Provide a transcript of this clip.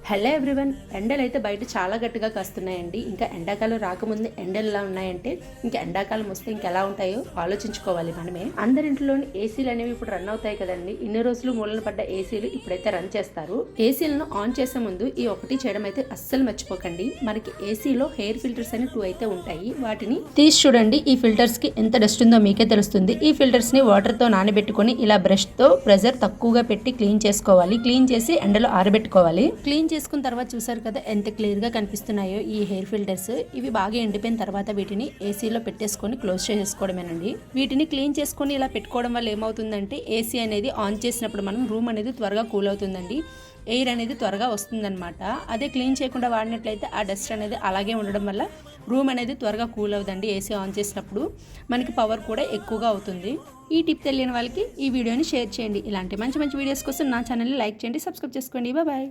Hello everyone, ఎండలు అయితే బయట చాలా గట్టిగా కాస్తున్నాయండి. ఇంకా ఎండాకాలం రాకముందు ఎండలు ఎలా ఉన్నాయంటే ఇంకా ఎండాకాలం వస్తే ఇంకెలా ఉంటాయో ఆలోచించుకోవాలి మనమే. అందరింట్లోని ఏసీలు అనేవి ఇప్పుడు రన్ అవుతాయి కదండి. ఇన్ని రోజులు మూలన పడ్డ ఏసీలు ఇప్పుడైతే రన్ చేస్తారు. ఏసీలను ఆన్ చేసే ముందు ఈ ఒకటి చేయడం అయితే అస్సలు మర్చిపోకండి. మనకి ఏసీలో హెయిర్ ఫిల్టర్స్ అని 2 అయితే ఉంటాయి. వాటిని తీసి చూడండి. ఈ ఫిల్టర్స్ కి ఎంత డస్ట్ ఉందో మీకే తెలుస్తుంది. ఈ ఫిల్టర్స్ ని వాటర్ తో నానబెట్టుకొని ఇలా బ్రష్ తో ప్రెజర్ తక్కువగా పెట్టి క్లీన్ చేసుకోవాలి. క్లీన్ చేసి ఎండలో ఆరబెట్టుకోవాలి. క్లీన్ చేసుకున్న తర్వాత చూసారు కదా ఎంత క్లియర్గా కనిపిస్తున్నాయో ఈ హెయిర్ ఫిల్టర్స్. ఇవి బాగా ఎండిపోయిన తర్వాత వీటిని ఏసీలో పెట్టేసుకొని క్లోజ్ చేసుకోవడమేనండి. వీటిని క్లీన్ చేసుకొని ఇలా పెట్టుకోవడం వల్ల ఏమవుతుందంటే ఏసీ అనేది ఆన్ చేసినప్పుడు మనం రూమ్ అనేది త్వరగా కూల్ అవుతుందండి. ఎయిర్ అనేది త్వరగా వస్తుందన్నమాట. అదే క్లీన్ చేయకుండా వాడినట్లయితే ఆ డస్ట్ అనేది అలాగే ఉండడం వల్ల రూమ్ అనేది త్వరగా కూల్ అవుతుందండి. ఏసీ ఆన్ చేసినప్పుడు మనకి పవర్ కూడా ఎక్కువగా అవుతుంది. ఈ టిప్ తెలియని వాళ్ళకి ఈ వీడియోని షేర్ చేయండి. ఇలాంటి మంచి మంచి వీడియోస్ కోసం నా ఛానల్ని లైక్ చేయండి, సబ్స్క్రైబ్ చేసుకోండి. బాయ్.